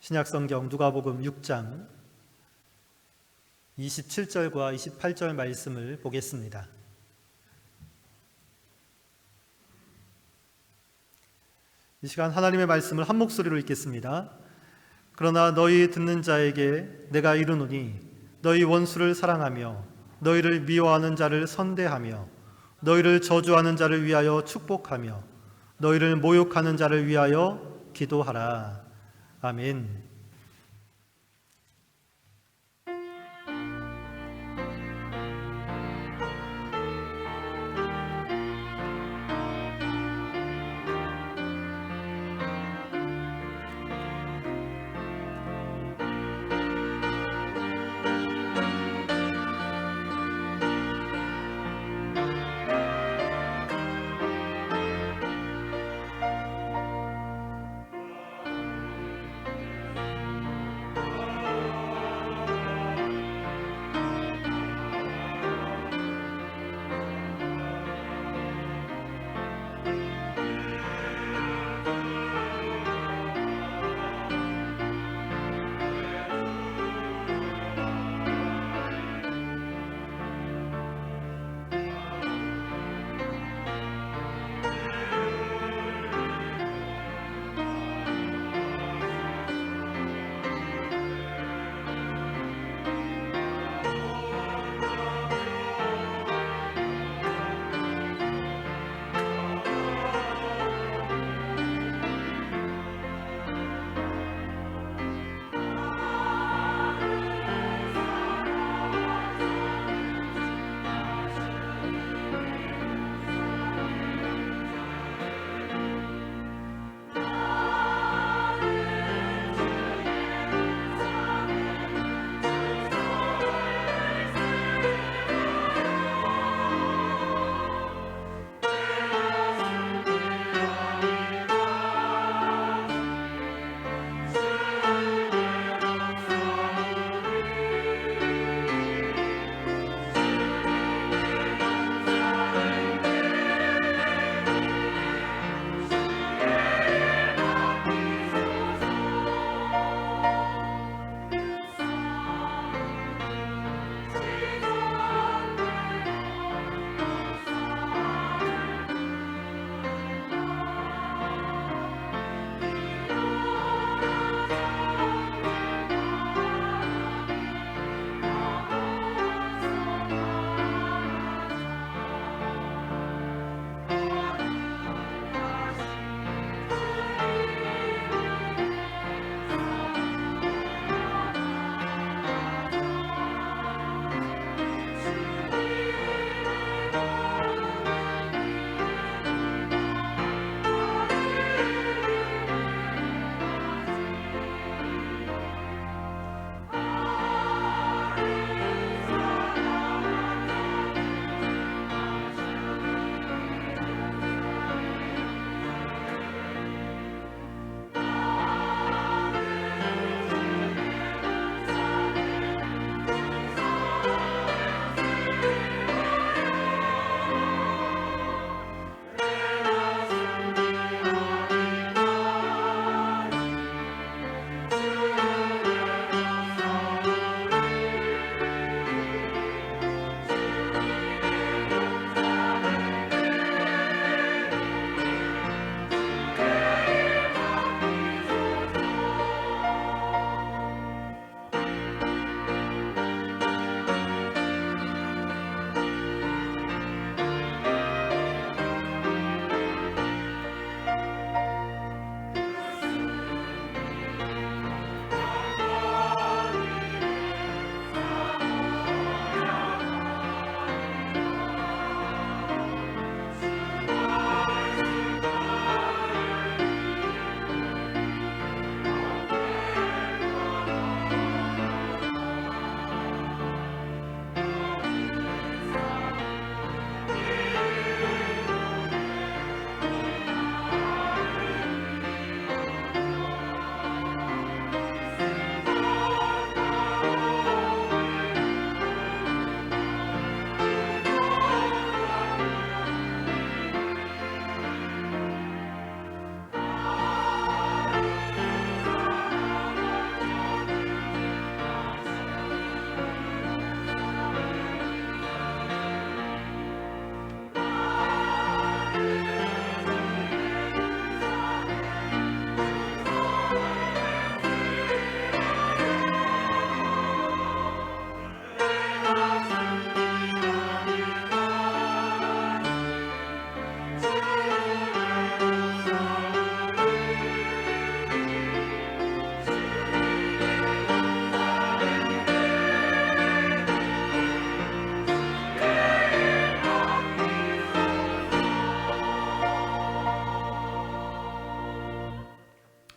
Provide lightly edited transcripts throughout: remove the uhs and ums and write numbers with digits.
신약성경 누가복음 6장 27절과 28절 말씀을 보겠습니다. 이 시간 하나님의 말씀을 한 목소리로 읽겠습니다. 그러나 너희 듣는 자에게 내가 이르노니 너희 원수를 사랑하며 너희를 미워하는 자를 선대하며 너희를 저주하는 자를 위하여 축복하며 너희를 모욕하는 자를 위하여 기도하라. 아멘.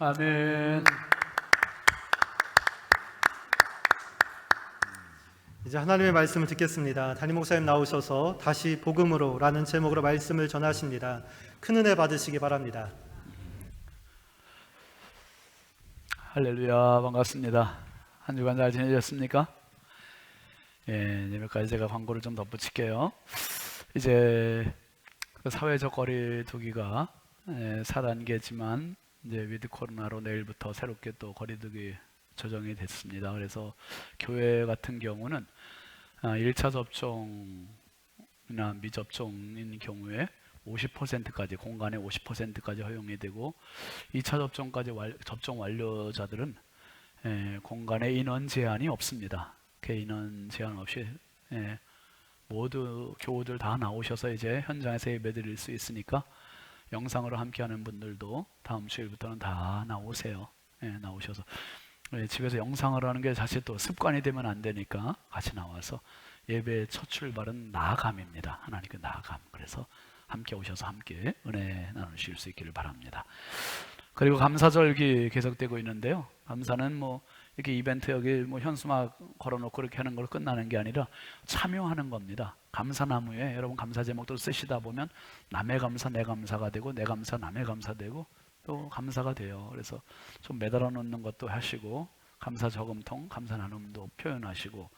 아멘. 이제 하나님의 말씀을 듣겠습니다. 담임 목사님 나오셔서 다시 복음으로 라는 제목으로 말씀을 전하십니다. 큰 은혜 받으시기 바랍니다. 할렐루야, 반갑습니다. 한 주간 잘 지내셨습니까? 예, 몇 가지 제가 광고를 좀 덧붙일게요. 이제 그 사회적 거리 두기가 4단계지만 이제 위드 코로나로 내일부터 새롭게 또 거리두기 조정이 됐습니다. 그래서 교회 같은 경우는 1차 접종이나 미접종인 경우에 50%까지 공간의 50%까지 허용이 되고 2차 접종까지 접종 완료자들은 공간의 인원 제한이 없습니다. 인원 제한 없이 모두 교우들 다 나오셔서 이제 현장에서 예배드릴 수 있으니까 영상으로 함께하는 분들도 다음 주일부터는 다 나오세요. 나오셔서 집에서 영상을 하는 게 사실 또 습관이 되면 안 되니까 같이 나와서 예배의 첫 출발은 나아감입니다. 하나님께 나아감. 그래서 함께 오셔서 함께 은혜 나누실 수 있기를 바랍니다. 그리고 감사절기 계속되고 있는데요. 감사는 뭐 이렇게 이벤트 여기 뭐 현수막 걸어놓고 그렇게 하는 걸 끝나는 게 아니라 참여하는 겁니다. 감사나무에 여러분 감사 제목들 쓰시다 보면 남의 감사 내 감사가 되고 내 감사 남의 감사 되고 또 감사가 돼요. 그래서 좀 매달아 놓는 것도 하시고 감사 저금통, 감사 나눔도 표현하시고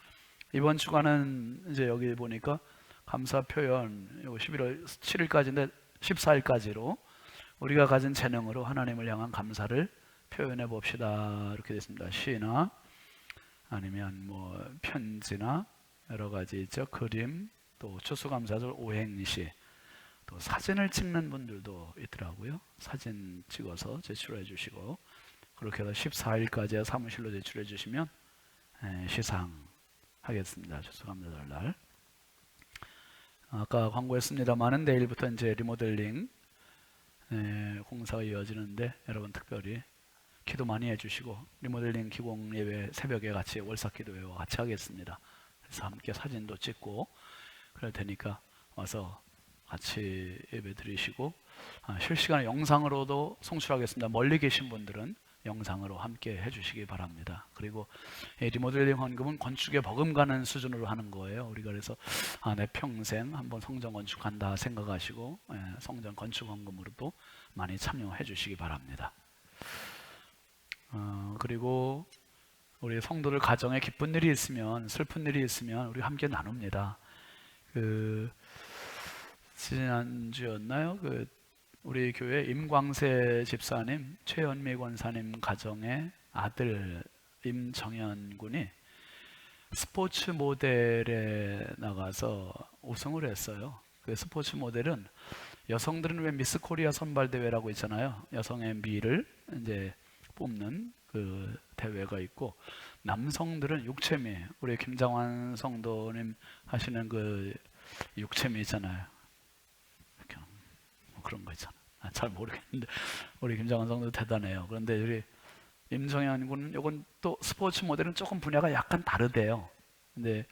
이번 주간은 이제 여기 보니까 감사 표현 11월 7일까지인데 14일까지로 우리가 가진 재능으로 하나님을 향한 감사를 표현해 봅시다. 이렇게 됐습니다. 시나 아니면 뭐 편지나 여러 가지 있죠. 그림, 또 추수감사절 오행시, 또 사진을 찍는 분들도 있더라고요. 사진 찍어서 제출해 주시고 그렇게 해서 14일까지 사무실로 제출해 주시면 시상하겠습니다. 추수감사절 날. 아까 광고했습니다만은 내일부터 이제 리모델링 공사가 이어지는데 여러분 특별히 기도 많이 해주시고 리모델링 기공 예배 새벽에 같이 월삭 기도회와 같이 하겠습니다. 그래서 함께 사진도 찍고 그럴 테니까 와서 같이 예배 드리시고 실시간 영상으로도 송출하겠습니다. 멀리 계신 분들은 영상으로 함께 해주시기 바랍니다. 그리고 리모델링 헌금은 건축에 버금가는 수준으로 하는 거예요. 우리가 그래서 내 평생 한번 성전 건축한다 생각하시고 성전 건축 헌금으로도 많이 참여해 주시기 바랍니다. 그리고 우리 성도들 가정에 기쁜 일이 있으면 슬픈 일이 있으면 우리 함께 나눕니다. 지난주였나요? 우리 교회 임광세 집사님, 최현미 권사님 가정의 아들 임정현 군이 스포츠 모델에 나가서 우승을 했어요. 그 스포츠 모델은 여성들은 왜 미스 코리아 선발 대회라고 있잖아요. 여성의 미를 이제 뽑는 그 대회가 있고 남성들은 육체미, 우리 김장환 성도님 하시는 그 육체미 있잖아요. 그런 거 있잖아. 잘 모르겠는데 우리 김장환 성도 대단해요. 그런데 우리 임정현 군은 이건 또 스포츠 모델은 조금 분야가 약간 다르대요. 근데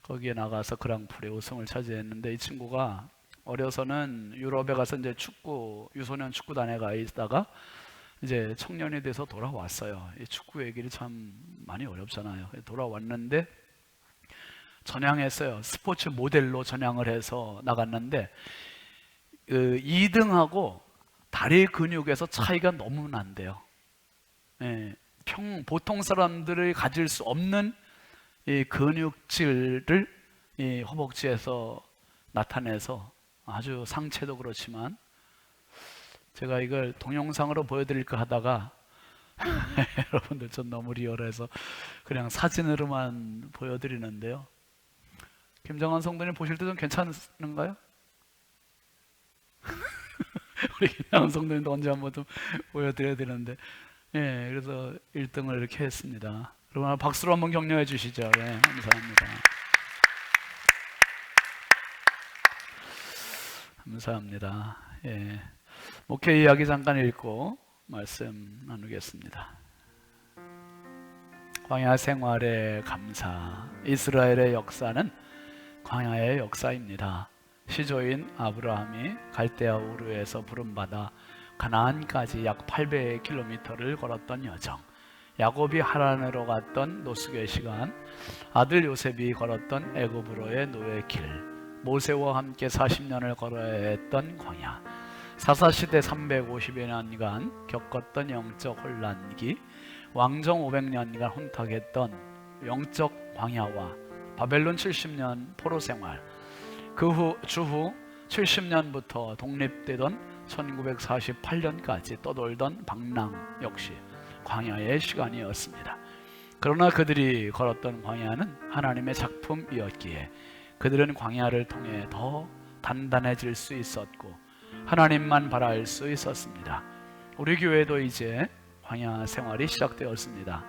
거기에 나가서 그랑프리 우승을 차지했는데 이 친구가 어려서는 유럽에 가서 이제 축구 유소년 축구단에 가 있다가 이제 청년이 돼서 돌아왔어요. 이 축구 얘기를 참 많이 어렵잖아요. 돌아왔는데 전향했어요. 스포츠 모델로 전향을 해서 나갔는데 2등하고 다리 근육에서 차이가 너무 난대요. 보통 사람들이 가질 수 없는 이 근육질을 이 허벅지에서 나타내서 아주 상체도 그렇지만 제가 이걸 동영상으로 보여드릴까 하다가 여러분들 전 너무 리얼해서 그냥 사진으로만 보여드리는데요. 김정환 성도님 보실 때 좀 괜찮은가요? 우리 김정환 성도님도 언제 한번 좀 보여드려야 되는데 그래서 1등을 이렇게 했습니다. 여러분 박수로 한번 격려해 주시죠. 감사합니다. 감사합니다. 목회 이야기 잠깐 읽고 말씀 나누겠습니다. 광야 생활의 감사. 이스라엘의 역사는 광야의 역사입니다. 시조인 아브라함이 갈대아 우르에서 부름받아 가나안까지 약 800km를 걸었던 여정, 야곱이 하란으로 갔던 노숙의 시간, 아들 요셉이 걸었던 애굽으로의 노예길, 모세와 함께 40년을 걸어야 했던 광야, 사사시대 350여 년간 겪었던 영적 혼란기, 왕정 500년간 혼탁했던 영적 광야와 바벨론 70년 포로 생활, 그 주후 70년부터 독립되던 1948년까지 떠돌던 방랑 역시 광야의 시간이었습니다. 그러나 그들이 걸었던 광야는 하나님의 작품이었기에 그들은 광야를 통해 더 단단해질 수 있었고 하나님만 바라할 수 있었습니다. 우리 교회도 이제 광야 생활이 시작되었습니다.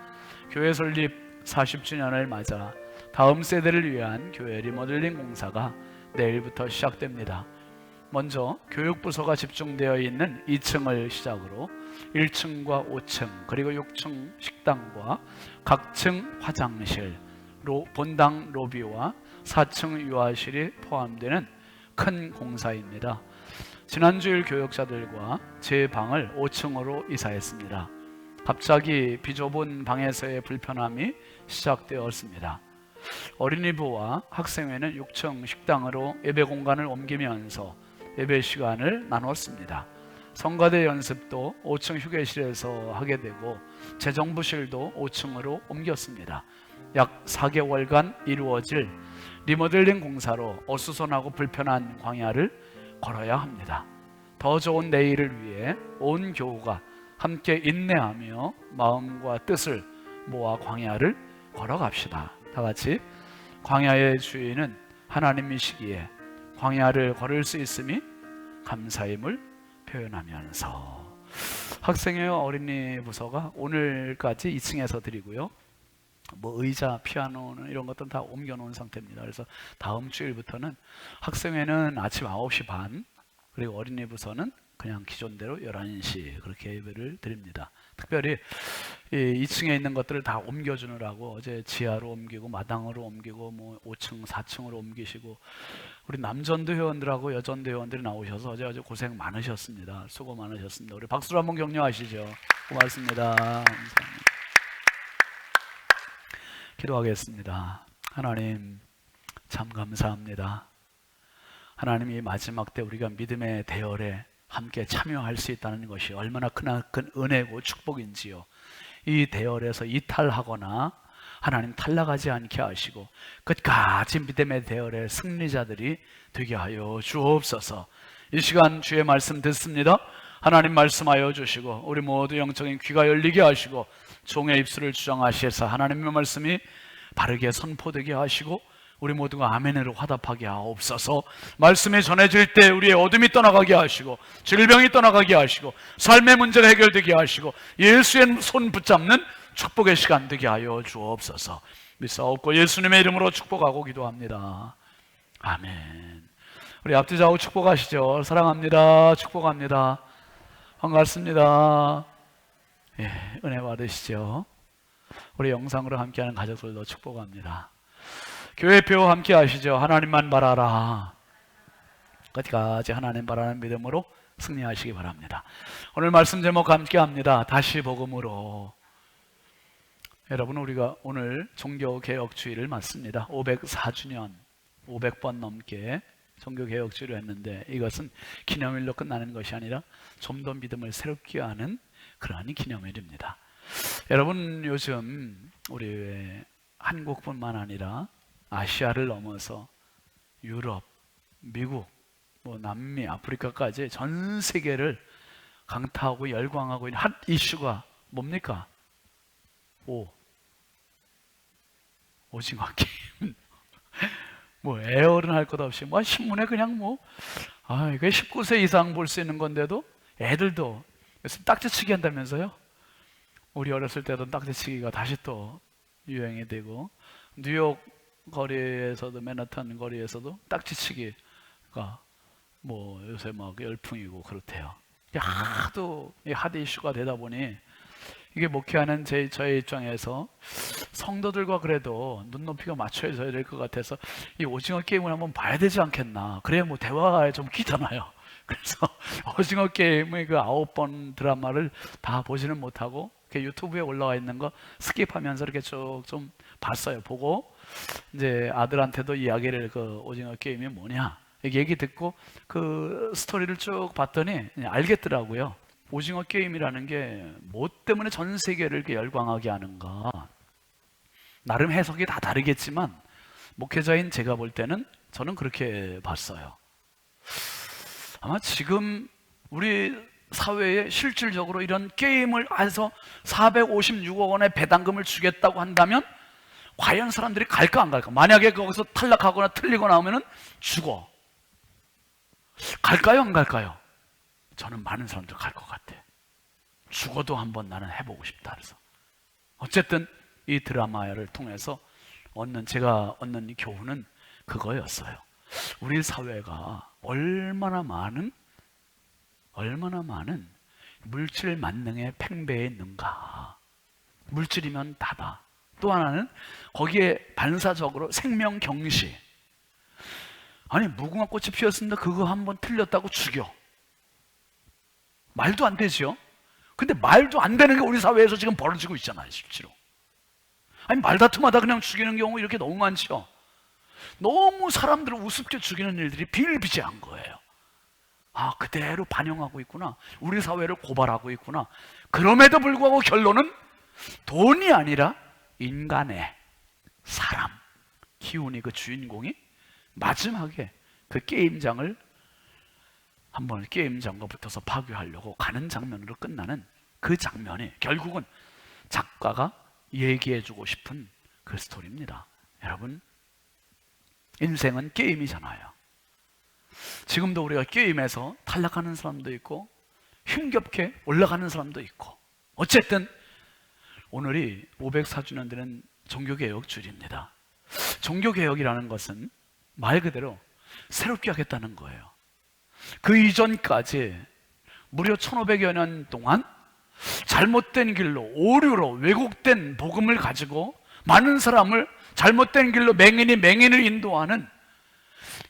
교회 설립 40주년을 맞아 다음 세대를 위한 교회 리모델링 공사가 내일부터 시작됩니다. 먼저 교육부서가 집중되어 있는 2층을 시작으로 1층과 5층 그리고 6층 식당과 각층 화장실, 본당 로비와 4층 유아실이 포함되는 큰 공사입니다. 지난주일 교역자들과 제 방을 5층으로 이사했습니다. 갑자기 비좁은 방에서의 불편함이 시작되었습니다. 어린이부와 학생회는 6층 식당으로 예배 공간을 옮기면서 예배 시간을 나눴습니다. 성가대 연습도 5층 휴게실에서 하게 되고 재정부실도 5층으로 옮겼습니다. 약 4개월간 이루어질 리모델링 공사로 어수선하고 불편한 광야를 걸어야 합니다. 더 좋은 내일을 위해 온 교우가 함께 인내하며 마음과 뜻을 모아 광야를 걸어갑시다. 다 같이 광야의 주인은 하나님이시기에 광야를 걸을 수 있음이 감사임을 표현하면서 학생회 어린이 부서가 오늘까지 2층에서 드리고요. 뭐 의자, 피아노는 이런 것들은 다 옮겨놓은 상태입니다. 그래서 다음 주일부터는 학생회는 아침 9시 반 그리고 어린이 부서는 그냥 기존대로 11시 그렇게 예배를 드립니다. 특별히 이 2층에 있는 것들을 다 옮겨주느라고 어제 지하로 옮기고 마당으로 옮기고 뭐 5층, 4층으로 옮기시고 우리 남전도 회원들하고 여전도 회원들이 나오셔서 어제 아주 고생 많으셨습니다. 수고 많으셨습니다. 우리 박수로 한번 격려하시죠. 고맙습니다. 감사합니다. 기도하겠습니다. 하나님 참 감사합니다. 하나님 이 마지막 때 우리가 믿음의 대열에 함께 참여할 수 있다는 것이 얼마나 큰 은혜고 축복인지요. 이 대열에서 이탈하거나 하나님 탈락하지 않게 하시고 끝까지 믿음의 대열의 승리자들이 되게 하여 주옵소서. 이 시간 주의 말씀 듣습니다. 하나님 말씀하여 주시고 우리 모두 영적인 귀가 열리게 하시고 종의 입술을 주장하시사 하나님의 말씀이 바르게 선포되게 하시고 우리 모두가 아멘으로 화답하게 하옵소서. 말씀이 전해질 때 우리의 어둠이 떠나가게 하시고 질병이 떠나가게 하시고 삶의 문제가 해결되게 하시고 예수의 손 붙잡는 축복의 시간 되게 하여 주옵소서. 믿사옵고 예수님의 이름으로 축복하고 기도합니다. 아멘. 우리 앞뒤 좌우 축복하시죠. 사랑합니다. 축복합니다. 반갑습니다. 예, 은혜 받으시죠. 우리 영상으로 함께하는 가족들도 축복합니다. 교회표 함께 하시죠. 하나님만 바라라. 끝까지 하나님 바라는 믿음으로 승리하시기 바랍니다. 오늘 말씀 제목 함께 합니다. 다시 복음으로. 여러분 우리가 오늘 종교개혁주의를 맞습니다. 504주년 500번 넘게 종교개혁주의를 했는데 이것은 기념일로 끝나는 것이 아니라 좀 더 믿음을 새롭게 하는 그러한 기념일입니다. 여러분 요즘 우리 한국뿐만 아니라 아시아를 넘어서 유럽, 미국, 뭐 남미, 아프리카까지 전 세계를 강타하고 열광하고 있는 핫 이슈가 뭡니까? 오징어 게임. 뭐 애어른 할 것 없이 뭐 신문에 그냥 이게 19세 이상 볼 수 있는 건데도 애들도 요즘 딱지치기 한다면서요? 우리 어렸을 때도 딱지치기가 다시 또 유행이 되고 뉴욕 거리에서도 맨하탄 거리에서도 딱지치기가 뭐 요새 막 열풍이고 그렇대요. 하도 핫 이슈가 되다 보니 이게 목회하는 저의 입장에서 성도들과 그래도 눈높이가 맞춰져야 될 것 같아서 이 오징어 게임을 한번 봐야 되지 않겠나. 그래야 뭐 대화에 좀 끼잖아요. 그래서 오징어 게임의 그 9번 드라마를 다 보지는 못하고 유튜브에 올라와 있는 거 스킵하면서 이렇게 쭉 좀 봤어요. 보고 이제 아들한테도 이야기를, 그 오징어 게임이 뭐냐 얘기 듣고 그 스토리를 쭉 봤더니 알겠더라고요. 오징어 게임이라는 게 뭐 때문에 전 세계를 이렇게 열광하게 하는가. 나름 해석이 다 다르겠지만 목회자인 제가 볼 때는 저는 그렇게 봤어요. 아마 지금 우리 사회에 실질적으로 이런 게임을 해서 456억 원의 배당금을 주겠다고 한다면 과연 사람들이 갈까 안 갈까? 만약에 거기서 탈락하거나 틀리거나 하면은 죽어. 갈까요 안 갈까요? 저는 많은 사람들 갈 것 같아. 죽어도 한번 나는 해보고 싶다. 그래서 어쨌든 이 드라마를 통해서 제가 얻는 이 교훈은 그거였어요. 우리 사회가 얼마나 많은 물질 만능의 팽배에 있는가. 물질이면 다다. 또 하나는 거기에 반사적으로 생명 경시. 아니, 무궁화 꽃이 피었습니다. 그거 한번 틀렸다고 죽여. 말도 안 되죠. 근데 말도 안 되는 게 우리 사회에서 지금 벌어지고 있잖아요, 실제로. 아니, 말다툼하다 그냥 죽이는 경우 이렇게 너무 많죠. 너무 사람들을 우습게 죽이는 일들이 비일비재한 거예요. 아, 그대로 반영하고 있구나. 우리 사회를 고발하고 있구나. 그럼에도 불구하고 결론은 돈이 아니라 인간의 사람, 기훈이 그 주인공이 마지막에 그 게임장을 한번 게임장과 붙어서 파괴하려고 가는 장면으로 끝나는 그 장면이 결국은 작가가 얘기해주고 싶은 그 스토리입니다. 여러분, 인생은 게임이잖아요. 지금도 우리가 게임에서 탈락하는 사람도 있고 힘겹게 올라가는 사람도 있고, 어쨌든 오늘이 504주년 되는 종교개혁 주일입니다. 종교개혁이라는 것은 말 그대로 새롭게 하겠다는 거예요. 그 이전까지 무려 1500여 년 동안 잘못된 길로, 오류로 왜곡된 복음을 가지고 많은 사람을 잘못된 길로 맹인을 인도하는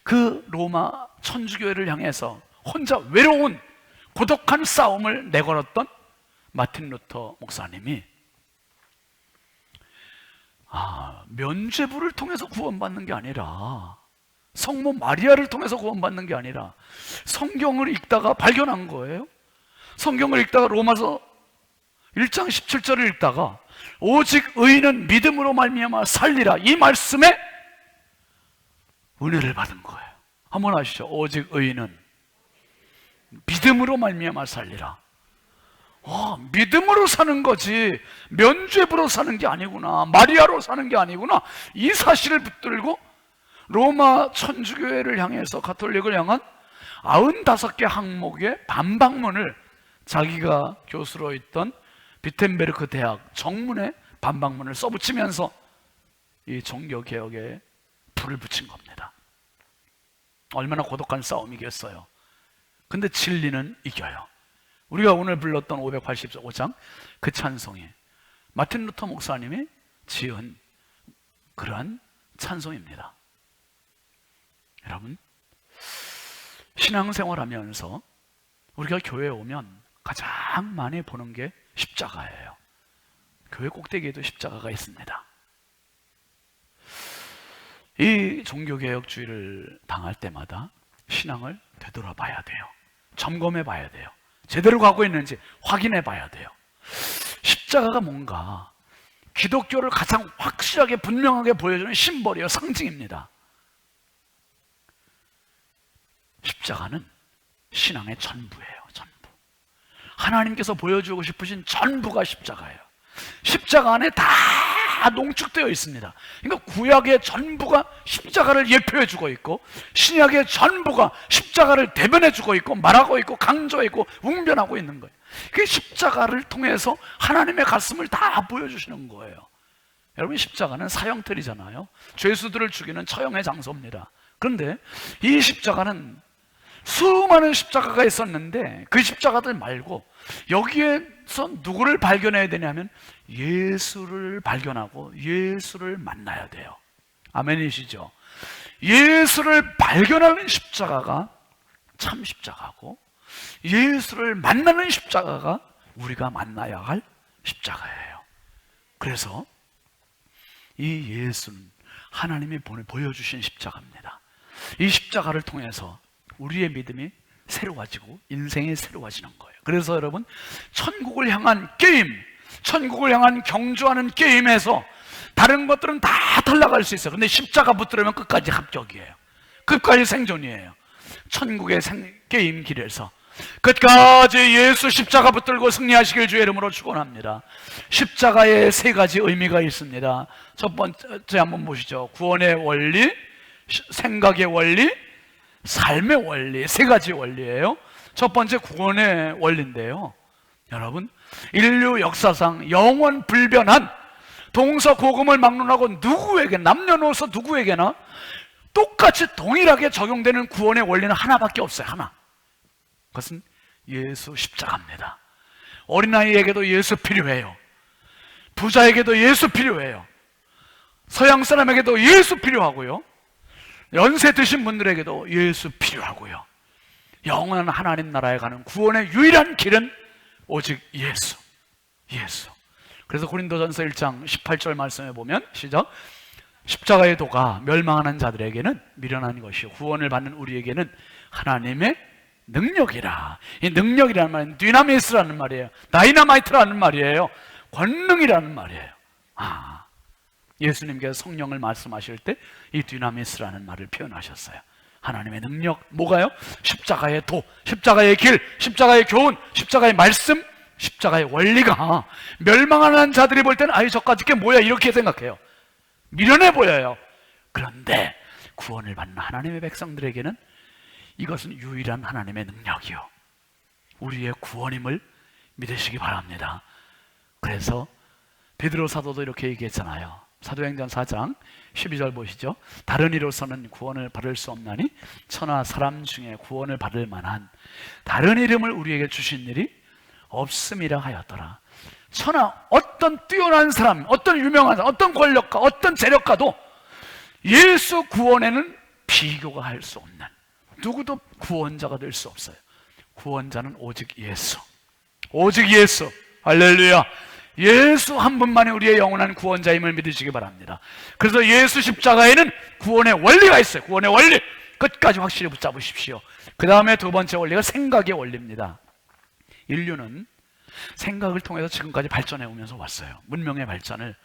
그 로마 천주교회를 향해서 혼자 외로운 고독한 싸움을 내걸었던 마틴 루터 목사님이 면죄부를 통해서 구원받는 게 아니라, 성모 마리아를 통해서 구원받는 게 아니라 성경을 읽다가 발견한 거예요. 성경을 읽다가 로마서 1장 17절을 읽다가 오직 의인은 믿음으로 말미암아 살리라, 이 말씀에 은혜를 받은 거예요. 한번 하시죠. 오직 의인은 믿음으로 말미암아 살리라. 믿음으로 사는 거지 면죄부로 사는 게 아니구나, 마리아로 사는 게 아니구나, 이 사실을 붙들고 로마 천주교회를 향해서 가톨릭을 향한 95개 항목의 반박문을 자기가 교수로 있던 비텐베르크 대학 정문에 반박문을 써붙이면서 이 종교개혁에 불을 붙인 겁니다. 얼마나 고독한 싸움이겠어요. 근데 진리는 이겨요. 우리가 오늘 불렀던 585장 그 찬송이 마틴 루터 목사님이 지은 그러한 찬송입니다. 여러분, 신앙생활하면서 우리가 교회에 오면 가장 많이 보는 게 십자가예요. 교회 꼭대기에도 십자가가 있습니다. 이 종교개혁주의를 당할 때마다 신앙을 되돌아봐야 돼요. 점검해봐야 돼요. 제대로 가고 있는지 확인해봐야 돼요. 십자가가 뭔가 기독교를 가장 확실하게 분명하게 보여주는 심벌이요, 상징입니다. 십자가는 신앙의 전부예요. 전부. 하나님께서 보여주고 싶으신 전부가 십자가예요. 십자가 안에 다 농축되어 있습니다. 그러니까 구약의 전부가 십자가를 예표해 주고 있고, 신약의 전부가 십자가를 대변해 주고 있고, 말하고 있고, 강조해 있고, 웅변하고 있는 거예요. 그 십자가를 통해서 하나님의 가슴을 다 보여주시는 거예요. 여러분, 십자가는 사형틀이잖아요. 죄수들을 죽이는 처형의 장소입니다. 그런데 이 십자가는 수많은 십자가가 있었는데 그 십자가들 말고 여기에서 누구를 발견해야 되냐면 예수를 발견하고 예수를 만나야 돼요. 아멘이시죠? 예수를 발견하는 십자가가 참 십자가고, 예수를 만나는 십자가가 우리가 만나야 할 십자가예요. 그래서 이 예수는 하나님이 보여주신 십자가입니다. 이 십자가를 통해서 우리의 믿음이 새로워지고 인생이 새로워지는 거예요. 그래서 여러분, 천국을 향한 게임, 천국을 향한 경주하는 게임에서 다른 것들은 다 탈락할 수 있어요. 근데 십자가 붙들으면 끝까지 합격이에요. 끝까지 생존이에요. 천국의 게임 길에서 끝까지 예수 십자가 붙들고 승리하시길 주의 이름으로 축원합니다. 십자가에 세 가지 의미가 있습니다. 첫 번째 한번 보시죠. 구원의 원리, 생각의 원리, 삶의 원리, 세 가지 원리예요. 첫 번째 구원의 원리인데요, 여러분, 인류 역사상 영원 불변한 동서고금을 막론하고 누구에게, 남녀노소 누구에게나 똑같이 동일하게 적용되는 구원의 원리는 하나밖에 없어요. 하나. 그것은 예수 십자가입니다. 어린아이에게도 예수 필요해요. 부자에게도 예수 필요해요. 서양 사람에게도 예수 필요하고요. 연세 드신 분들에게도 예수 필요하고요. 영원한 하나님 나라에 가는 구원의 유일한 길은 오직 예수. 예수. 그래서 고린도전서 1장 18절 말씀에 보면, 시작, 십자가의 도가 멸망하는 자들에게는 미련한 것이요 구원을 받는 우리에게는 하나님의 능력이라. 이 능력이라는 말은 디나미스라는 말이에요. 다이나마이트라는 말이에요. 권능이라는 말이에요. 예수님께서 성령을 말씀하실 때 이 디나미스라는 말을 표현하셨어요. 하나님의 능력, 뭐가요? 십자가의 도, 십자가의 길, 십자가의 교훈, 십자가의 말씀, 십자가의 원리가 멸망하는 자들이 볼 때는 저까짓 게 뭐야 이렇게 생각해요. 미련해 보여요. 그런데 구원을 받는 하나님의 백성들에게는 이것은 유일한 하나님의 능력이요, 우리의 구원임을 믿으시기 바랍니다. 그래서 베드로 사도도 이렇게 얘기했잖아요. 사도행전 4장 12절 보시죠. 다른 이로서는 구원을 받을 수 없나니 천하 사람 중에 구원을 받을 만한 다른 이름을 우리에게 주신 일이 없음이라 하였더라. 천하 어떤 뛰어난 사람, 어떤 유명한 사람, 어떤 권력가, 어떤 재력가도 예수 구원에는 비교가 할 수 없는, 누구도 구원자가 될 수 없어요. 구원자는 오직 예수, 오직 예수. 할렐루야. 예수 한 분만이 우리의 영원한 구원자임을 믿으시기 바랍니다. 그래서 예수 십자가에는 구원의 원리가 있어요. 구원의 원리 끝까지 확실히 붙잡으십시오. 그 다음에 두 번째 원리가 생각의 원리입니다. 인류는 생각을 통해서 지금까지 발전해 오면서 왔어요. 문명의 발전을,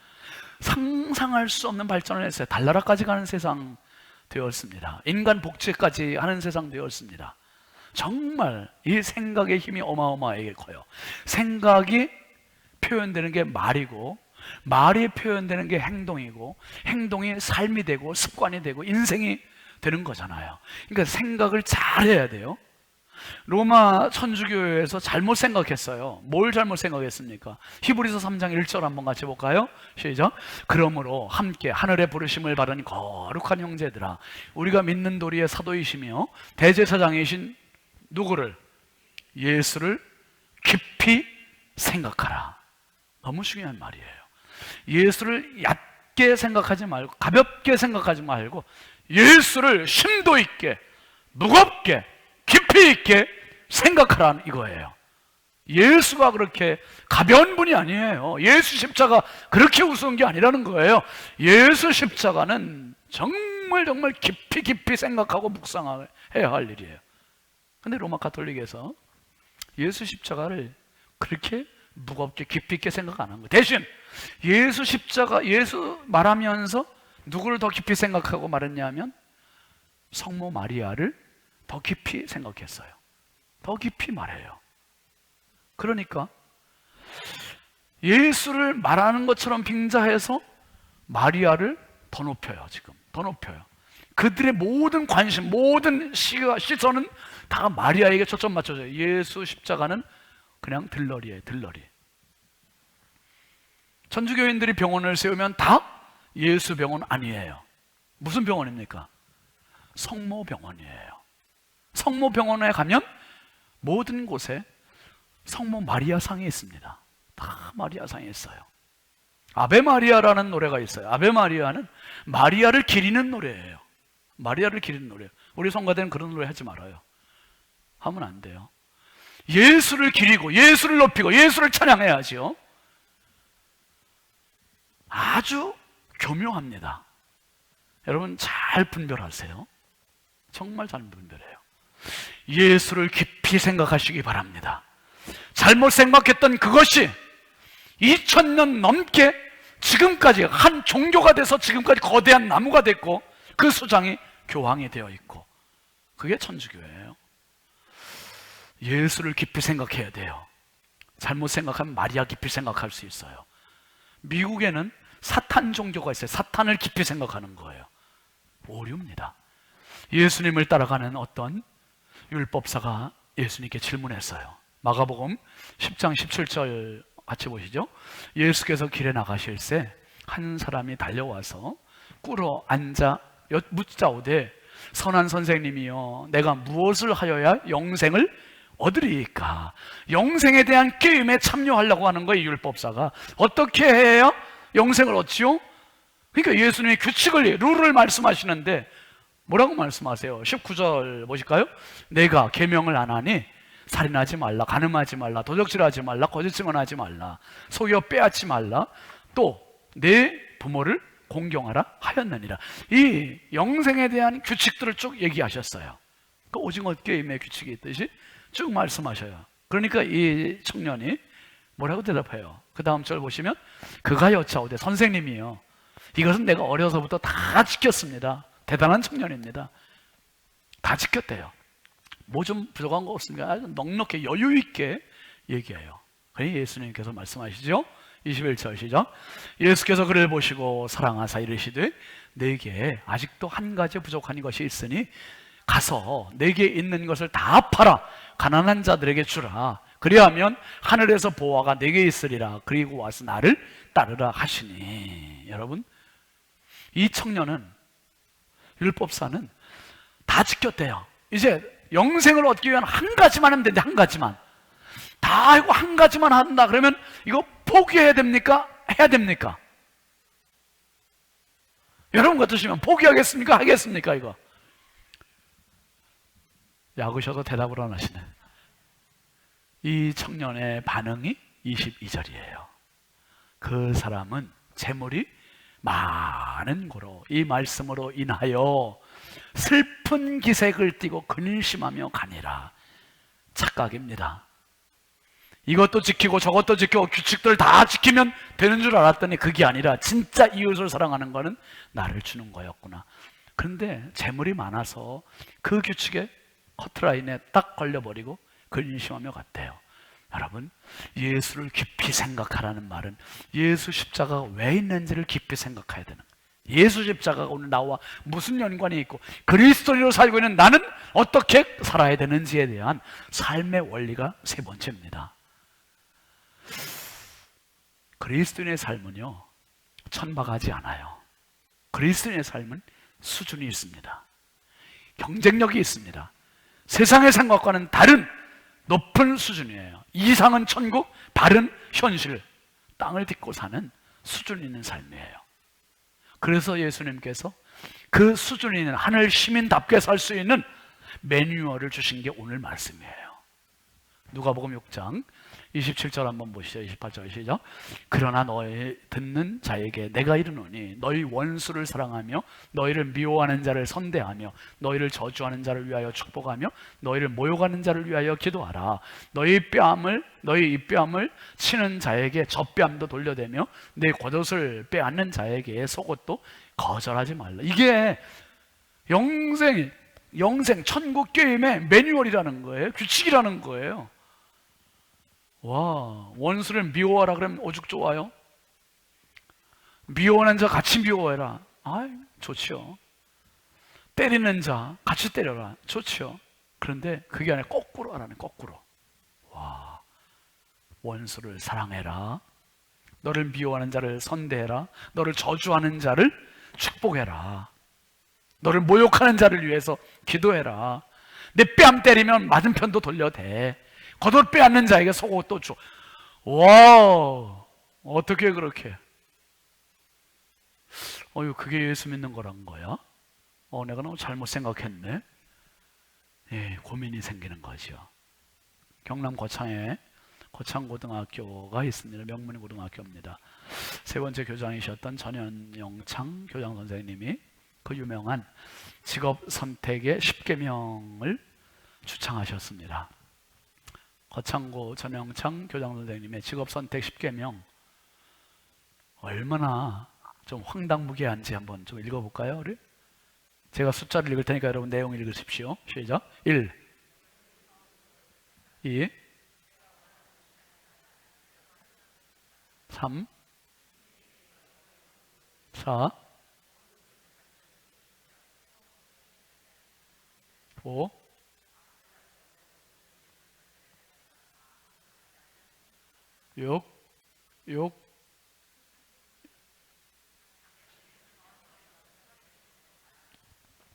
상상할 수 없는 발전을 했어요. 달나라까지 가는 세상 되었습니다. 인간 복제까지 하는 세상 되었습니다. 정말 이 생각의 힘이 어마어마하게 커요. 생각이 표현되는 게 말이고, 말이 표현되는 게 행동이고, 행동이 삶이 되고 습관이 되고 인생이 되는 거잖아요. 그러니까 생각을 잘해야 돼요. 로마 천주교회에서 잘못 생각했어요. 뭘 잘못 생각했습니까? 히브리서 3장 1절 한번 같이 볼까요? 시작. 그러므로 함께 하늘의 부르심을 받은 거룩한 형제들아, 우리가 믿는 도리의 사도이시며 대제사장이신 누구를? 예수를 깊이 생각하라. 너무 중요한 말이에요. 예수를 얕게 생각하지 말고, 가볍게 생각하지 말고, 예수를 심도 있게, 무겁게, 깊이 있게 생각하라는 이거예요. 예수가 그렇게 가벼운 분이 아니에요. 예수 십자가 그렇게 우스운 게 아니라는 거예요. 예수 십자가는 정말 정말 깊이 깊이 생각하고 묵상해야 할 일이에요. 근데 로마 가톨릭에서 예수 십자가를 그렇게 무겁게 깊이 있게 생각 안 한 거예요. 대신 예수 십자가, 예수 말하면서 누구를 더 깊이 생각하고 말했냐면 성모 마리아를 더 깊이 생각했어요. 더 깊이 말해요. 그러니까 예수를 말하는 것처럼 빙자해서 마리아를 더 높여요. 지금 더 높여요. 그들의 모든 관심, 모든 시선은 다 마리아에게 초점 맞춰져요. 예수 십자가는 그냥 들러리예요. 들러리. 천주교인들이 병원을 세우면 다 예수 병원 아니에요. 무슨 병원입니까? 성모병원이에요. 성모병원에 가면 모든 곳에 성모 마리아 상이 있습니다. 다 마리아 상이 있어요. 아베 마리아라는 노래가 있어요. 아베 마리아는 마리아를 기리는 노래예요. 마리아를 기리는 노래예요. 우리 성가대는 그런 노래 하지 말아요. 하면 안 돼요. 예수를 기리고 예수를 높이고 예수를 찬양해야지요. 아주 교묘합니다. 여러분 잘 분별하세요. 정말 잘 분별해요. 예수를 깊이 생각하시기 바랍니다. 잘못 생각했던 그것이 2000년 넘게 지금까지 한 종교가 돼서 지금까지 거대한 나무가 됐고 그 수장이 교황이 되어 있고, 그게 천주교예요. 예수를 깊이 생각해야 돼요. 잘못 생각하면 마리아 깊이 생각할 수 있어요. 미국에는 사탄 종교가 있어요. 사탄을 깊이 생각하는 거예요. 오류입니다. 예수님을 따라가는 어떤 율법사가 예수님께 질문했어요. 마가복음 10장 17절 같이 보시죠. 예수께서 길에 나가실새 한 사람이 달려와서 꿇어 앉아 묻자오되 선한 선생님이여 내가 무엇을 하여야 영생을 얻으리이까? 영생에 대한 게임에 참여하려고 하는 거예요. 율법사가 어떻게 해야 영생을 얻지요? 그러니까 예수님이 규칙을, 룰을 말씀하시는데 뭐라고 말씀하세요? 19절 보실까요? 내가 계명을 안 하니 살인하지 말라, 간음하지 말라, 도적질하지 말라, 거짓 증언하지 말라, 속여 빼앗지 말라, 또 내 부모를 공경하라 하였느니라. 이 영생에 대한 규칙들을 쭉 얘기하셨어요. 그 오징어 게임의 규칙이 있듯이 쭉 말씀하셔요. 그러니까 이 청년이 뭐라고 대답해요? 그 다음 절 보시면 그가 여짜오되 선생님이요 이것은 내가 어려서부터 다 지켰습니다. 대단한 청년입니다. 다 지켰대요. 뭐 좀 부족한 거 없습니까? 아주 넉넉히 여유 있게 얘기해요. 그러니 예수님께서 말씀하시죠. 21절 시작. 예수께서 그를 보시고 사랑하사 이르시되 내게 아직도 한 가지 부족한 것이 있으니 가서 내게 있는 것을 다 팔아 가난한 자들에게 주라. 그리하면 하늘에서 보화가 내게 있으리라. 그리고 와서 나를 따르라 하시니. 여러분, 이 청년은, 율법사는 다 지켰대요. 이제 영생을 얻기 위한 한 가지만 하면 되는데, 한 가지만 다 알고 한 가지만 한다 그러면 이거 포기해야 됩니까? 해야 됩니까? 여러분 같으시면 포기하겠습니까? 하겠습니까? 이거 약으셔도 대답을 안 하시네. 이 청년의 반응이 22절이에요. 그 사람은 재물이 많은 고로 이 말씀으로 인하여 슬픈 기색을 띠고 근심하며 가니라. 착각입니다. 이것도 지키고 저것도 지키고 규칙들 다 지키면 되는 줄 알았더니 그게 아니라 진짜 이웃을 사랑하는 거는 나를 주는 거였구나. 그런데 재물이 많아서 그 규칙에 커트라인에 딱 걸려버리고 근심하며 갔대요. 여러분, 예수를 깊이 생각하라는 말은 예수 십자가가 왜 있는지를 깊이 생각해야 되는 거예요. 예수 십자가가 오늘 나와 무슨 연관이 있고 그리스도인으로 살고 있는 나는 어떻게 살아야 되는지에 대한 삶의 원리가 세 번째입니다. 그리스도인의 삶은요 천박하지 않아요. 그리스도인의 삶은 수준이 있습니다. 경쟁력이 있습니다. 세상의 생각과는 다른 높은 수준이에요. 이상은 천국, 바른 현실, 땅을 딛고 사는 수준 있는 삶이에요. 그래서 예수님께서 그 수준 있는 하늘 시민답게 살 수 있는 매뉴얼을 주신 게 오늘 말씀이에요. 누가복음 6장 27절 한번 보시죠. 28절 시작. 그러나 너희 듣는 자에게 내가 이르노니 너희 원수를 사랑하며 너희를 미워하는 자를 선대하며 너희를 저주하는 자를 위하여 축복하며 너희를 모욕하는 자를 위하여 기도하라. 너희 입뺨을 치는 자에게 젖뺨도 돌려대며 내 겉옷을 빼앗는 자에게 속옷도 거절하지 말라. 이게 영생 천국 게임의 매뉴얼이라는 거예요. 규칙이라는 거예요. 와, 원수를 미워하라 그러면 오죽 좋아요? 미워하는 자 같이 미워해라. 아이, 좋지요. 때리는 자 같이 때려라. 좋지요. 그런데 그게 아니라 거꾸로 하라네. 거꾸로. 와, 원수를 사랑해라. 너를 미워하는 자를 선대해라. 너를 저주하는 자를 축복해라. 너를 모욕하는 자를 위해서 기도해라. 내 뺨 때리면 맞은편도 돌려대. 겉옷 빼앗는 자에게 속옷도 줘. 와, 어떻게 그렇게? 그게 예수 믿는 거란 거야? 내가 너무 잘못 생각했네. 고민이 생기는 거죠. 경남 고창에 고창고등학교가 있습니다. 명문의 고등학교입니다. 세 번째 교장이셨던 전현영창 교장 선생님이 그 유명한 직업 선택의 10계명을 주창하셨습니다. 거창고 전영창 교장 선생님의 직업 선택 10계명 얼마나 좀 황당무계한지 한번 좀 읽어볼까요? 우리? 제가 숫자를 읽을 테니까 여러분 내용 읽으십시오. 시작. 1, 2, 3, 4, 5, 6,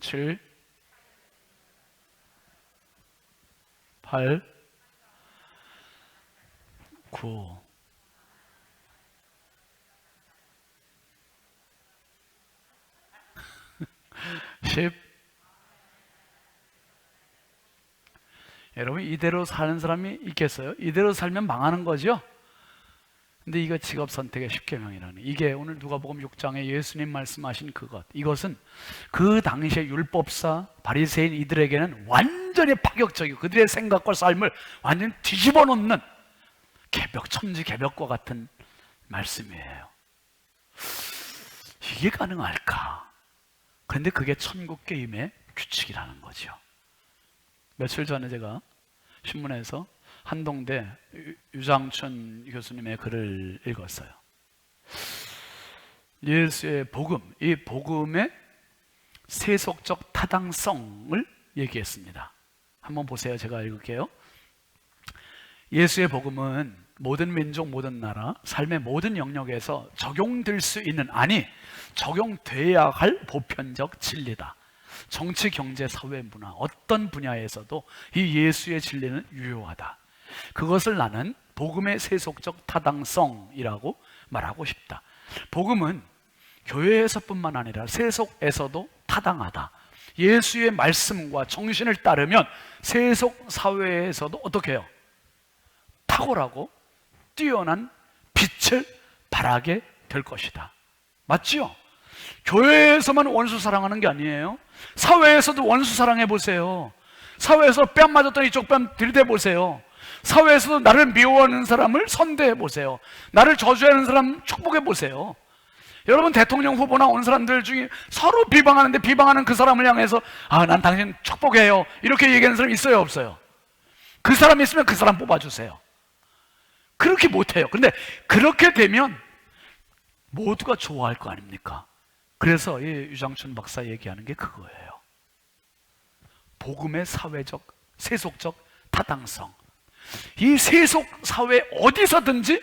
7, 8, 9, 10. 여러분 이대로 사는 사람이 있겠어요? 이대로 살면 망하는 거죠? 근데 이거 직업 선택의 10계명이라는 이게 오늘 누가복음 6장에 예수님 말씀하신 그것, 이것은 그 당시의 율법사 바리새인 이들에게는 완전히 파격적이고 그들의 생각과 삶을 완전히 뒤집어 놓는 천지개벽과 같은 말씀이에요. 이게 가능할까? 그런데 그게 천국 게임의 규칙이라는 거죠. 며칠 전에 제가 신문에서 한동대 유장춘 교수님의 글을 읽었어요. 예수의 복음, 이 복음의 세속적 타당성을 얘기했습니다. 한번 보세요. 제가 읽을게요. 예수의 복음은 모든 민족, 모든 나라, 삶의 모든 영역에서 적용될 수 있는, 아니 적용돼야 할 보편적 진리다. 정치, 경제, 사회, 문화 어떤 분야에서도 이 예수의 진리는 유효하다. 그것을 나는 복음의 세속적 타당성이라고 말하고 싶다. 복음은 교회에서뿐만 아니라 세속에서도 타당하다. 예수의 말씀과 정신을 따르면 세속 사회에서도 어떻게 해요? 탁월하고 뛰어난 빛을 발하게 될 것이다. 맞지요? 교회에서만 원수 사랑하는 게 아니에요. 사회에서도 원수 사랑해 보세요. 사회에서 뺨 맞았더니 이쪽 뺨 들이대 보세요. 사회에서도 나를 미워하는 사람을 선대해 보세요. 나를 저주하는 사람 축복해 보세요. 여러분 대통령 후보나 온 사람들 중에 서로 비방하는데 비방하는 그 사람을 향해서 난 당신 축복해요 이렇게 얘기하는 사람 있어요, 없어요? 그 사람 있으면 그 사람 뽑아주세요. 그렇게 못해요. 그런데 그렇게 되면 모두가 좋아할 거 아닙니까? 그래서 이 유장춘 박사 얘기하는 게 그거예요. 복음의 사회적, 세속적 타당성. 이 세속 사회 어디서든지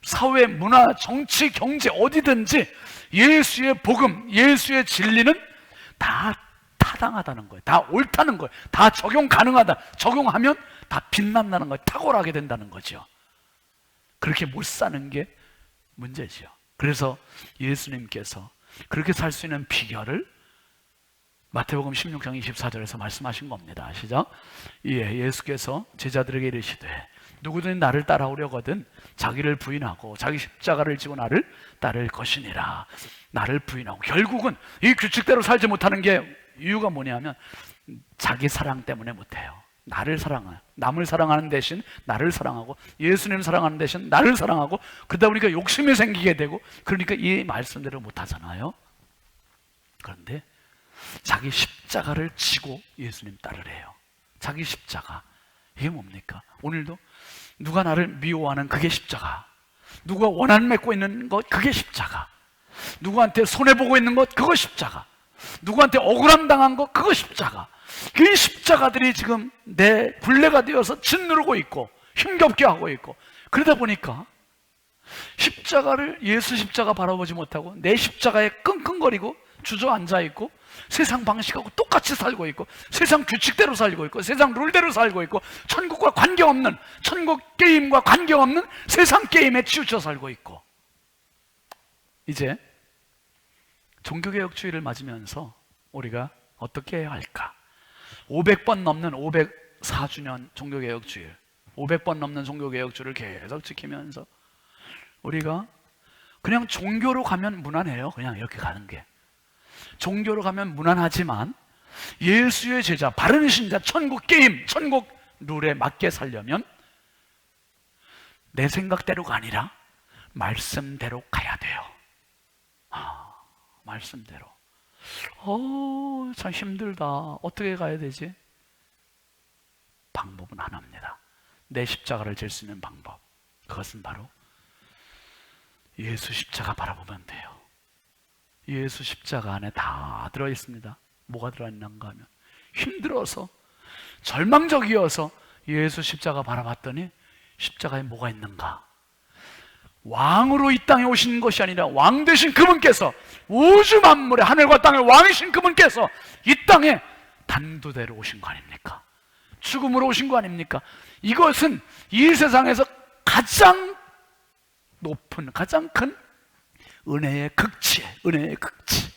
사회, 문화, 정치, 경제 어디든지 예수의 복음, 예수의 진리는 다 타당하다는 거예요. 다 옳다는 거예요. 다 적용 가능하다. 적용하면 다 빛난다는 거예요. 탁월하게 된다는 거죠. 그렇게 못 사는 게 문제죠. 그래서 예수님께서 그렇게 살 수 있는 비결을 마태복음 16장 24절에서 말씀하신 겁니다. 아시죠? 예수께서 제자들에게 이르시되 누구든 나를 따라오려거든 자기를 부인하고 자기 십자가를 지고 나를 따를 것이니라. 나를 부인하고, 결국은 이 규칙대로 살지 못하는 게 이유가 뭐냐면 자기 사랑 때문에 못해요. 나를 사랑하는, 남을 사랑하는 대신 나를 사랑하고 예수님 사랑하는 대신 나를 사랑하고, 그러다 보니까 욕심이 생기게 되고, 그러니까 이 말씀대로 못하잖아요. 그런데 자기 십자가를 지고 예수님 따르래요. 자기 십자가, 이게 뭡니까? 오늘도 누가 나를 미워하는 그게 십자가, 누가 원한 맺고 있는 것 그게 십자가, 누구한테 손해보고 있는 것 그거 십자가, 누구한테 억울함 당한 것 그거 십자가. 그 십자가들이 지금 내 굴레가 되어서 짓누르고 있고 힘겹게 하고 있고, 그러다 보니까 십자가를, 예수 십자가 바라보지 못하고 내 십자가에 끙끙거리고 주저앉아 있고 세상 방식하고 똑같이 살고 있고 세상 규칙대로 살고 있고 세상 룰대로 살고 있고 천국과 관계없는, 천국 게임과 관계없는 세상 게임에 치우쳐 살고 있고, 이제 종교개혁주의를 맞으면서 우리가 어떻게 해야 할까? 500번 넘는 504주년 종교개혁주일, 500번 넘는 종교개혁주를 계속 지키면서 우리가 그냥 종교로 가면 무난해요. 그냥 이렇게 가는 게. 종교로 가면 무난하지만 예수의 제자, 바른 신자, 천국 게임, 천국 룰에 맞게 살려면 내 생각대로가 아니라 말씀대로 가야 돼요. 말씀대로. 참 힘들다. 어떻게 가야 되지? 방법은 하나입니다. 내 십자가를 질 수 있는 방법. 그것은 바로 예수 십자가 바라보면 돼요. 예수 십자가 안에 다 들어있습니다. 뭐가 들어있는가 하면 힘들어서, 절망적이어서 예수 십자가 바라봤더니 십자가에 뭐가 있는가? 왕으로 이 땅에 오신 것이 아니라 왕 되신 그분께서, 우주 만물의 하늘과 땅의 왕이신 그분께서 이 땅에 단두대로 오신 거 아닙니까? 죽음으로 오신 거 아닙니까? 이것은 이 세상에서 가장 높은, 가장 큰 은혜의 극치예요. 은혜의 극치.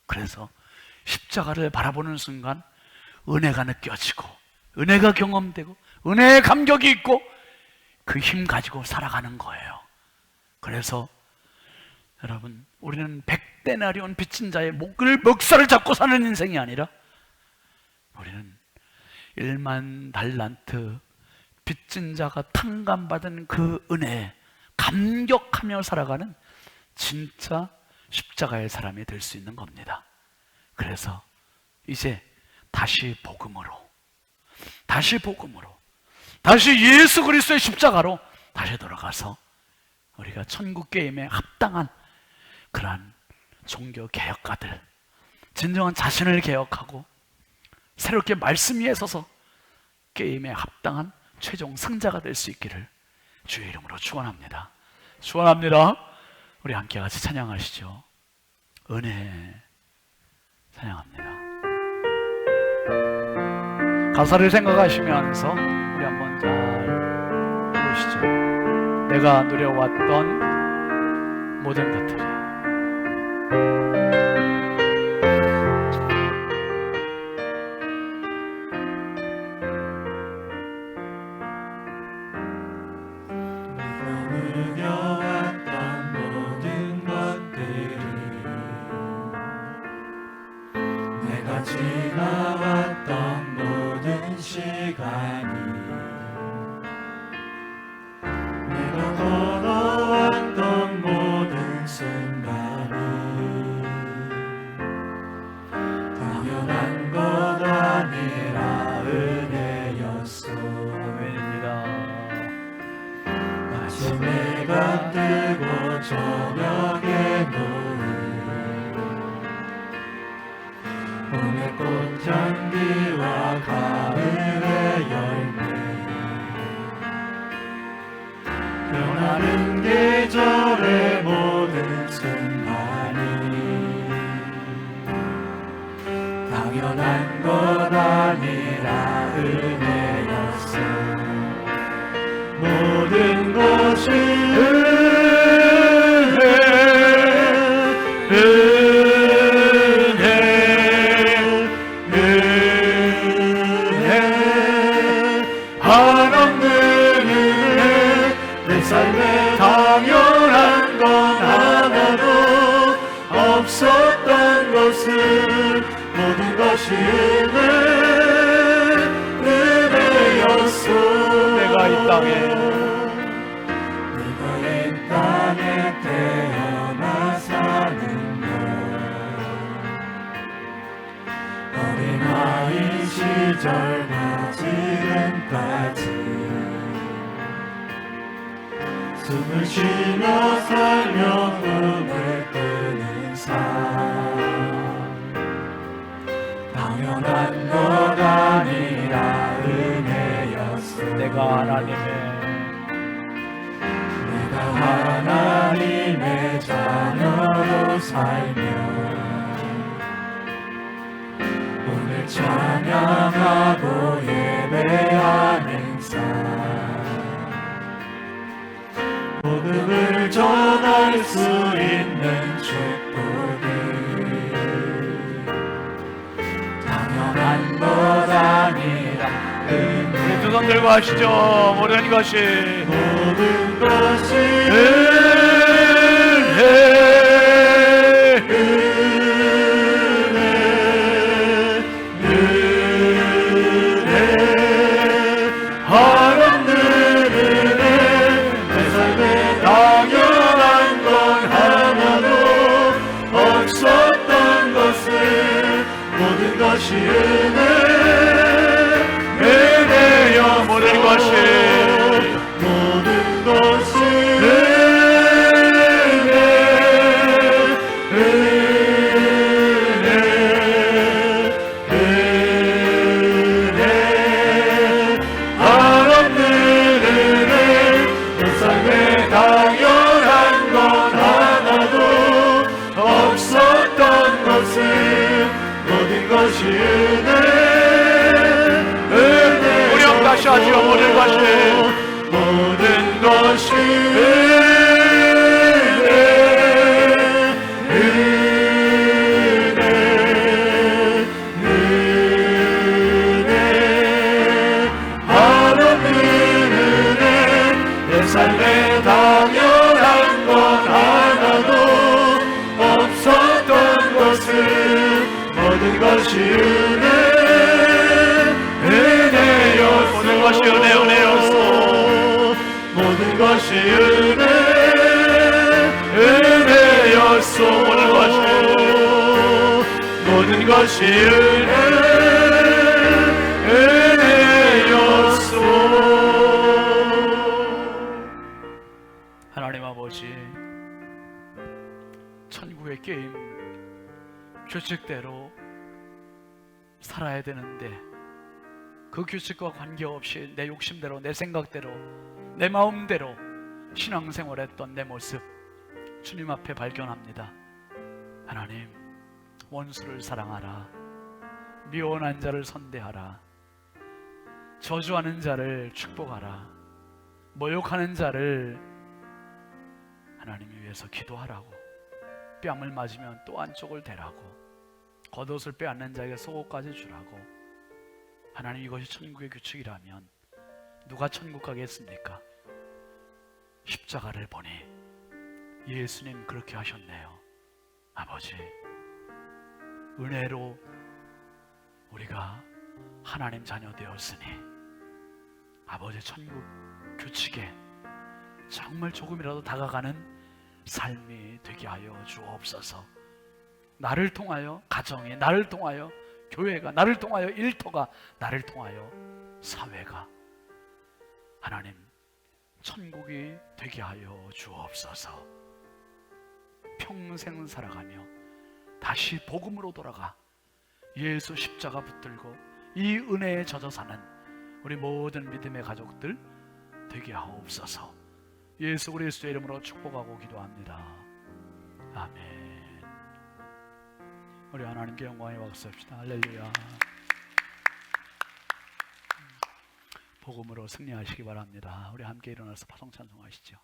그래서 십자가를 바라보는 순간 은혜가 느껴지고, 은혜가 경험되고, 은혜의 감격이 있고, 그 힘 가지고 살아가는 거예요. 그래서 여러분, 우리는 100데나리온 빚진 자의 목살을 잡고 사는 인생이 아니라 우리는 1만 달란트 빚진 자가 탕감받은 그 은혜에 감격하며 살아가는 진짜 십자가의 사람이 될 수 있는 겁니다. 그래서 이제 다시 복음으로, 다시 예수 그리스도의 십자가로 다시 돌아가서 우리가 천국 게임에 합당한 그러한 종교 개혁가들, 진정한 자신을 개혁하고 새롭게 말씀 위에 서서 게임에 합당한 최종 승자가 될 수 있기를 주의 이름으로 축원합니다. 축원합니다. 우리 함께 같이 찬양하시죠. 은혜 찬양합니다. 가사를 생각하시면서 우리 한번 잘 부르시죠. 내가 누려왔던 모든 것들이 누려왔던 모든 것들이, 내가 지나왔던 모든 시간이, 내가 걸어왔던 모든 순간이 당연한 것 아니라 은혜였소. 아멘입니다. 아침해가 뜨고 저녁에 노을, 봄의 꽃향기와 가을의 열매, 변하는 계절의 모든 순간이 당연한 것 아니라 은혜였어. 모든 것이 은혜, 한없는 은혜, 내 삶에 당연한 건 하나도 없었던 것은 모든 것이 은혜였소. 내가 이 땅에 태어나 사는 것, 어린아이 시절과 지금까지 숨을 쉬며 살며 꿈을 꾸는 삶, 당연한 것 아니라 은혜였어. 내가 하나님의 자녀로 살며 오늘 찬양하고 예배하는 삶, 복음을 전할 수 있는 축복이 당연한 것 들고 하시죠. 모든 것이 모든 것이 한없는 은혜 내 삶에 당연한 건 하나도 없었던 것을 모든 것이 은혜 은혜여 모든 것이 모든 것이 한없는 은혜 내 삶에 당연한 건 하나도 없었던 것을 모든 것이 은혜 우리 형 다시 하죠. 모든 것이 모든 것이 삶에 당연한 건 하나도 없었던 것을 모든 것이 은혜 은혜여 모든 것이 은혜였소 모든 것이 은혜 은혜였소 모든 것이 은혜 은혜였소. 하나님 아버지, 천국의 게임 규칙대로 살아야 되는데 그 규칙과 관계없이 내 욕심대로, 내 생각대로, 내 마음대로 신앙생활했던 내 모습 주님 앞에 발견합니다. 하나님, 원수를 사랑하라, 미워하는 자를 선대하라, 저주하는 자를 축복하라, 모욕하는 자를 하나님을 위해서 기도하라고, 뺨을 맞으면 또 한쪽을 대라고, 겉옷을 빼앗는 자에게 속옷까지 주라고. 하나님, 이것이 천국의 규칙이라면 누가 천국 가겠습니까? 십자가를 보니 예수님 그렇게 하셨네요. 아버지, 은혜로 우리가 하나님 자녀 되었으니 아버지, 천국 규칙에 정말 조금이라도 다가가는 삶이 되게 하여 주옵소서. 나를 통하여 가정이, 나를 통하여 교회가, 나를 통하여 일터가, 나를 통하여 사회가 하나님 천국이 되게 하여 주옵소서. 평생 살아가며 다시 복음으로 돌아가 예수 십자가 붙들고 이 은혜에 젖어 사는 우리 모든 믿음의 가족들 되게 하옵소서. 예수 그리스도의 이름으로 축복하고 기도합니다. 아멘. 우리 하나님께 영광에 박수합시다. 할렐루야. 복음으로 승리하시기 바랍니다. 우리 함께 일어나서 파송 찬송하시죠.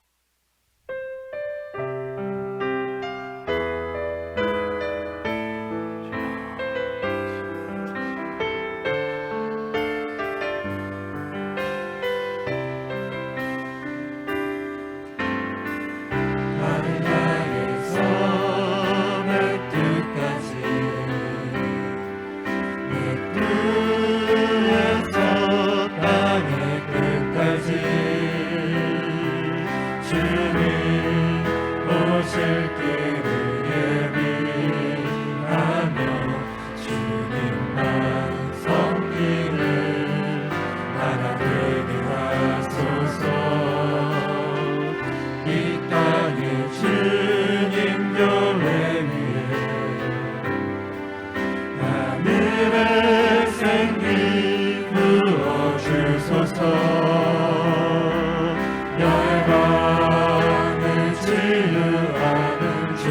열방을 치유하는 주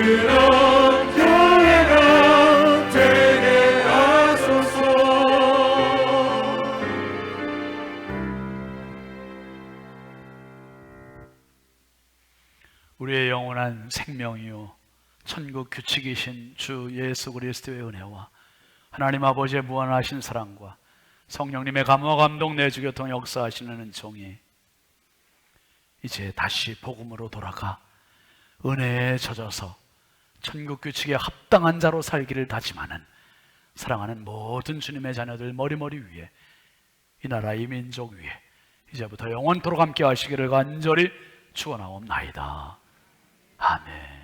그런 교회가 되게 하소서. 우리의 영원한 생명이요 천국 규칙이신 주 예수 그리스도의 은혜와 하나님 아버지의 무한하신 사랑과 성령님의 감화 감동 내주 교통 역사하시는 은총이 이제 다시 복음으로 돌아가 은혜에 젖어서 천국 규칙에 합당한 자로 살기를 다짐하는 사랑하는 모든 주님의 자녀들 머리머리 위에 이 나라 이 민족 위에 이제부터 영원토록 함께 하시기를 간절히 축원하옵나이다. 아멘.